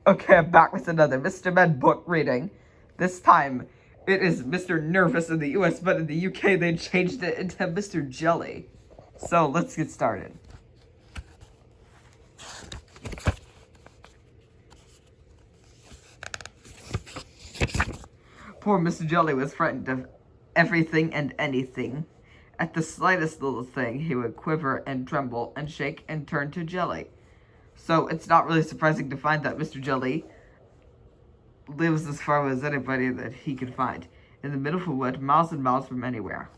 Okay, I'm back with another Mr. Med book reading. This time, it is Mr. Nervous in the US, but in the UK they changed it into Mr. Jelly. So, let's get started. Poor Mr. Jelly was frightened of everything and anything. At the slightest little thing, he would quiver and tremble and shake and turn to jelly. So, it's not really surprising to find that Mr. Jelly lives as far as anybody that he could find, in the middle of a wood, miles and miles from anywhere.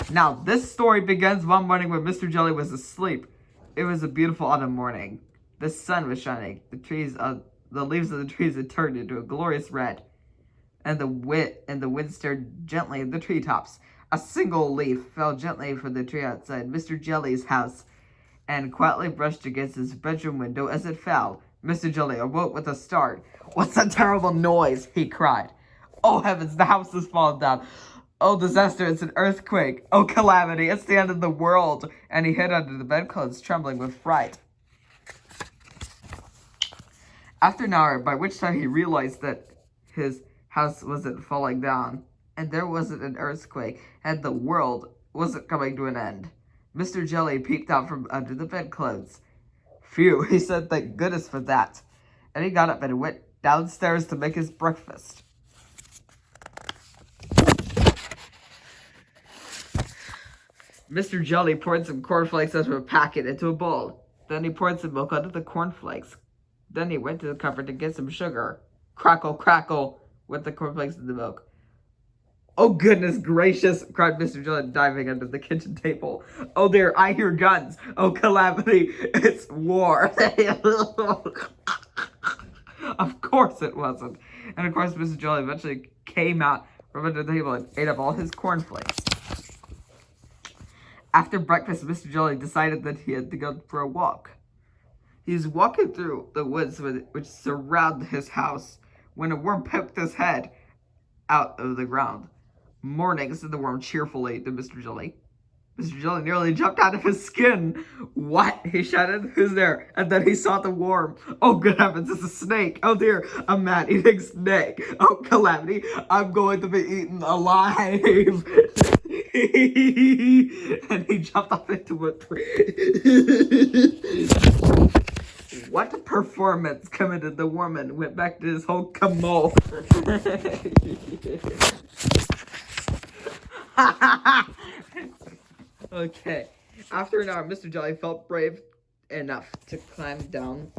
Now, this story begins one morning when Mr. Jelly was asleep. It was a beautiful autumn morning. The sun was shining. The leaves of the trees had turned into a glorious red, and the wind stirred gently in the treetops. A single leaf fell gently from the tree outside Mr. Jelly's house, and quietly brushed against his bedroom window as it fell. Mr. Jelly awoke with a start. "What's that terrible noise?" he cried. "Oh heavens, the house has fallen down. Oh disaster, it's an earthquake. Oh calamity, it's the end of the world." And he hid under the bedclothes, trembling with fright. After an hour, by which time he realized that his house wasn't falling down, and there wasn't an earthquake, and the world wasn't coming to an end, Mr. Jelly peeped out from under the bedclothes. "Phew," he said, "thank goodness for that." And he got up and went downstairs to make his breakfast. Mr. Jelly poured some cornflakes out of a packet into a bowl. Then he poured some milk out of the cornflakes. Then he went to the cupboard to get some sugar. Crackle, crackle, went the cornflakes in the milk. "Oh, goodness gracious," cried Mr. Jelly, diving under the kitchen table. "Oh, dear, I hear guns. Oh, calamity, it's war." Of course it wasn't. And of course, Mr. Jelly eventually came out from under the table and ate up all his cornflakes. After breakfast, Mr. Jelly decided that he had to go for a walk. He was walking through the woods which surround his house when a worm poked his head out of the ground. "Morning," said the worm cheerfully to Mr. Jelly. Mr. Jelly nearly jumped out of his skin. "What?" he shouted. "Who's there?" And then he saw the worm. "Oh, good heavens, it's a snake. Oh, dear, a man-eating snake. Oh, calamity, I'm going to be eaten alive." And he jumped off into a tree. What performance committed the worm and went back to his whole commode. Okay. After an hour, Mr. Jelly felt brave enough to climb down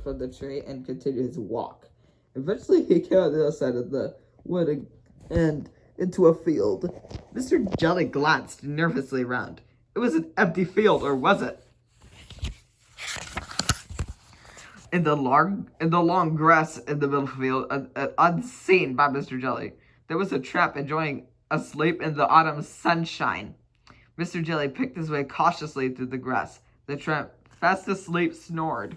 from the tree and continue his walk. Eventually, he came out the other side of the wood and into a field. Mr. Jelly glanced nervously around. It was an empty field, or was it? In the long grass in the middle of the field, unseen by Mr. Jelly, there was a tramp enjoying a sleep in the autumn sunshine. Mr. Jelly picked his way cautiously through the grass. The tramp, fast asleep, snored.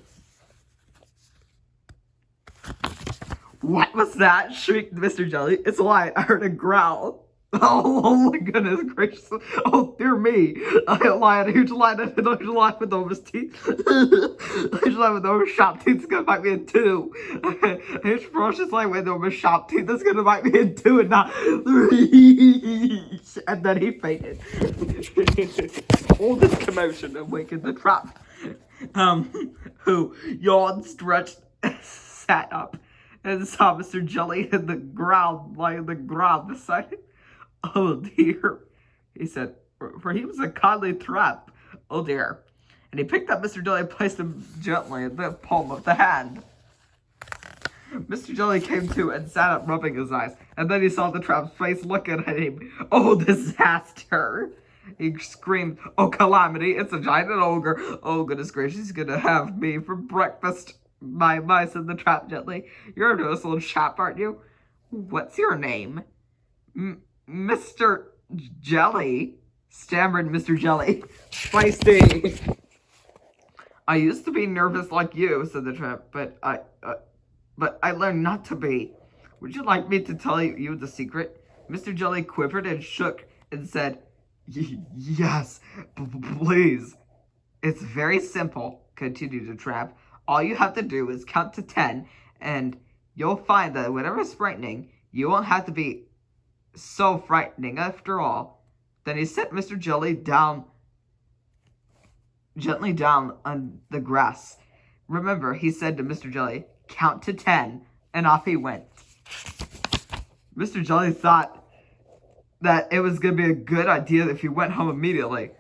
"What was that?" shrieked Mr. Jelly. "It's a lion. I heard a growl." Oh my goodness gracious. Oh dear me. A lion, a huge lion with over his teeth. A huge lion with over his sharp teeth is gonna bite me in two. A huge ferocious lion with over his sharp teeth is gonna bite me in two and not three. And then he fainted. All this commotion awakened the trap, who yawned, stretched, sat up, and saw Mr. Jelly in the ground, lying on the ground beside him. "Oh dear," he said, for he was a kindly trap. "Oh dear." And he picked up Mr. Jelly and placed him gently in the palm of the hand. Mr. Jelly came to and sat up, rubbing his eyes, and then he saw the trap's face looking at him. "Oh, disaster!" he screamed. "Oh, calamity, it's a giant ogre. Oh, goodness gracious, he's gonna have me for breakfast." "My," said the trap gently. "You're a nice little chap, aren't you? What's your name?" "Mr. Jelly," stammered Mr. Jelly. "Feisty." "I used to be nervous like you," said the tramp, but I learned not to be. Would you like me to tell you the secret?" Mr. Jelly quivered and shook and said, "Yes, please." "It's very simple," continued the tramp. All you have to do is count to 10, and you'll find that whatever's frightening, you won't have to be so frightening after all. Then he set Mr. Jelly down, gently down on the grass. Remember, he said to Mr. Jelly, count to 10, and off he went. Mr. Jelly thought that it was going to be a good idea if he went home immediately.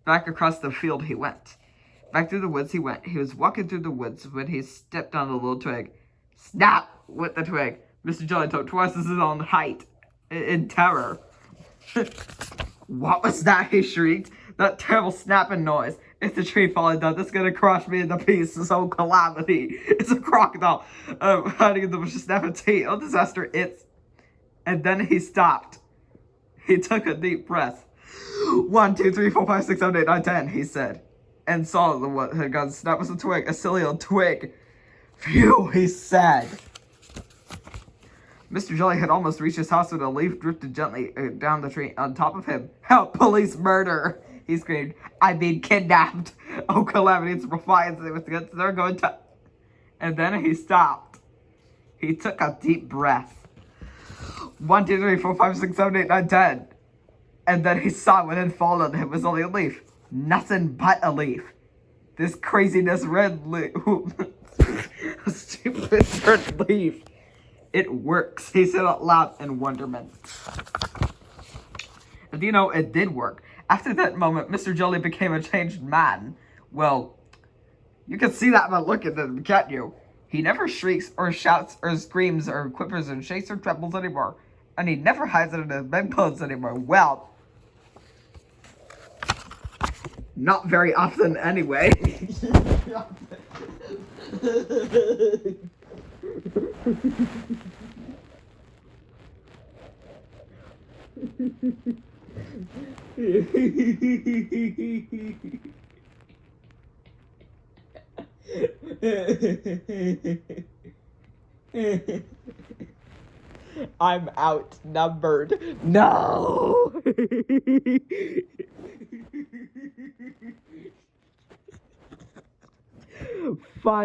Back across the field he went. Back through the woods he went. He was walking through the woods when he stepped on a little twig. Snap! Went the twig. Mr. Jelly took twice his own height. In terror. What was that? He shrieked. That terrible snapping noise. It's a tree falling down. That's gonna crush me into pieces. Oh, calamity. It's a crocodile. Hiding in the bushes, snapping teeth. Oh, disaster. It's... And then he stopped. He took a deep breath. 1, 2, 3, 4, 5, 6, 7, 8, 9, 10, he said. And saw the what had gone snap was a twig. A silly old twig. Phew, he said. Mr. Jelly had almost reached his house when a leaf drifted gently down the tree on top of him. Help! Police murder! He screamed. I've been kidnapped! Oh, calamity, it's defiance. They're going to... And then he stopped. He took a deep breath. 1, 2, 3, 4, 5, 6, 7, 8, 9, 10. And then he saw what had fallen. It was only a leaf. Nothing but a leaf. This craziness red leaf. Stupid red leaf. It works, he said out loud in wonderment. And you know, it did work. After that moment, Mr. Jelly became a changed man. Well, you can see that by looking at him, can't you? He never shrieks or shouts or screams or quivers and shakes or trembles anymore. And he never hides it in his bedclothes anymore. Well, not very often anyway. I'm outnumbered. No!